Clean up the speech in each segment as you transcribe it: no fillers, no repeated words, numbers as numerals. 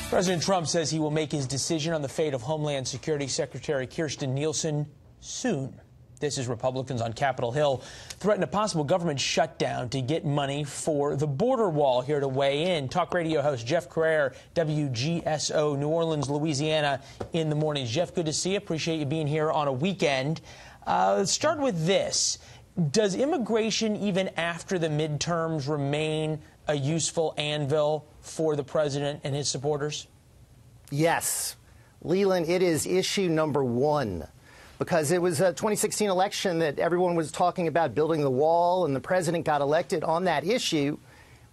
President Trump says he will make his decision on the fate of Homeland Security Secretary Kirstjen Nielsen soon. This is Republicans on Capitol Hill threaten a possible government shutdown to get money for the border wall. Here to weigh in, talk radio host Jeff Crouere, WGSO, New Orleans, Louisiana, in the mornings. Jeff, good to see you. Appreciate you being here on a weekend. Let's start with this. Does immigration, even after the midterms, remain a useful anvil for the president and his supporters? Yes. Leland, it is issue number one, because it was a 2016 election that everyone was talking about building the wall, and the president got elected on that issue.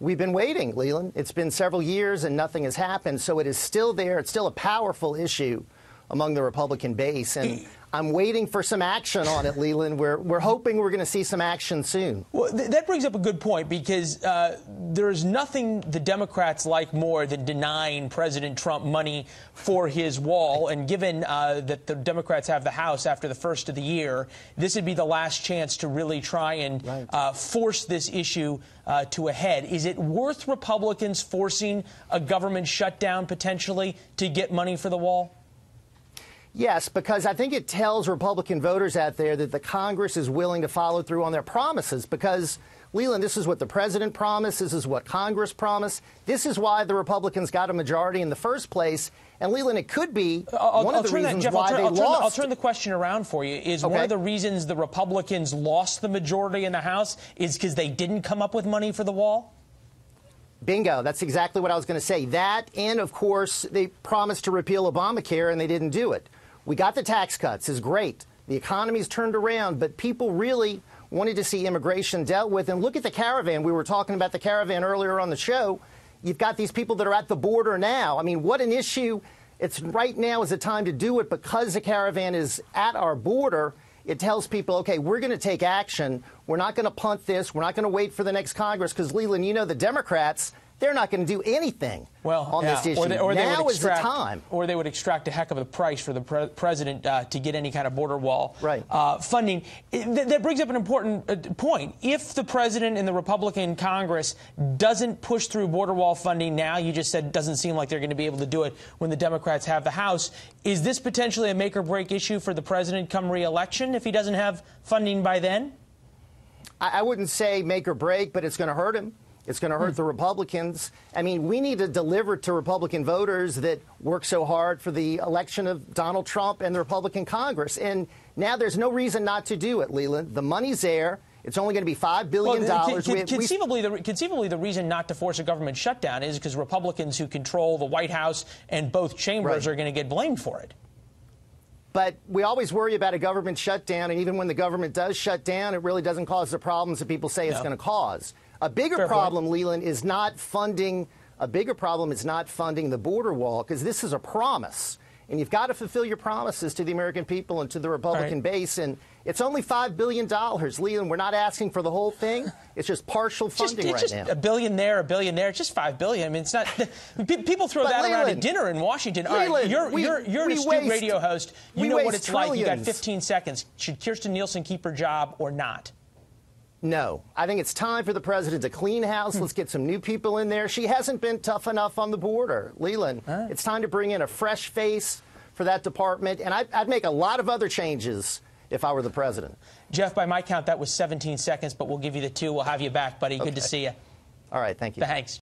We've been waiting, Leland. It's been several years and nothing has happened. So it is still there. It's still a powerful issue among the Republican base. And I'm waiting for some action on it, Leland. We're hoping we're going to see some action soon. Well, that brings up a good point, because there's nothing the Democrats like more than denying President Trump money for his wall. And given that the Democrats have the House after the first of the year, this would be the last chance to really try and force this issue to a head. Is it worth Republicans forcing a government shutdown potentially to get money for the wall? Yes, because I think it tells Republican voters out there that the Congress is willing to follow through on their promises. Because, Leland, this is what the president promised. This is what Congress promised. This is why the Republicans got a majority in the first place. And, Leland, it could be one of the reasons why they lost. I'll turn the question around for you. Is one of the reasons the Republicans lost the majority in the House is because they didn't come up with money for the wall? Bingo. That's exactly what I was going to say. That, and, of course, they promised to repeal Obamacare, and they didn't do it. We got the tax cuts. It's great. The economy's turned around, but people really wanted to see immigration dealt with. And look at the caravan. We were talking about the caravan earlier on the show. You've got these people that are at the border now. I mean, what an issue. It's right now is the time to do it, because the caravan is at our border. It tells people, OK, we're going to take action. We're not going to punt this. We're not going to wait for the next Congress, because, Leland, you know, the Democrats, they're not going to do anything on this issue. Now is the time. Or they would extract a heck of a price for the president to get any kind of border wall funding. That brings up an important point. If the president and the Republican Congress doesn't push through border wall funding now, you just said it doesn't seem like they're going to be able to do it when the Democrats have the House. Is this potentially a make-or-break issue for the president come re-election if he doesn't have funding by then? I wouldn't say make or break, but it's going to hurt him. It's going to hurt the Republicans. I mean, we need to deliver to Republican voters that work so hard for the election of Donald Trump and the Republican Congress. And now there's no reason not to do it, Leland. The money's there. It's only going to be $5 billion. Conceivably, the reason not to force a government shutdown is because Republicans who control the White House and both chambers are going to get blamed for it. But we always worry about a government shutdown, and even when the government does shut down, it really doesn't cause the problems that people say it's going to cause. A bigger problem, Leland, is not funding. A bigger problem is not funding the border wall, because this is a promise, and you've got to fulfill your promises to the American people and to the Republican base. And it's only $5 billion, Leland. We're not asking for the whole thing. It's just partial funding right now. A billion there, a billion there. It's just $5 billion. I mean, it's not. People throw that around at dinner in Washington. All right, you're an astute radio host. You know what it's like. You got 15 seconds. Should Kirstjen Nielsen keep her job or not? No. I think it's time for the president to clean house. Let's get some new people in there. She hasn't been tough enough on the border. Leland, it's time to bring in a fresh face for that department. And I'd make a lot of other changes if I were the president. Jeff, by my count, that was 17 seconds, but we'll give you the 2. We'll have you back, buddy. Good to see you. All right. Thank you. Thanks.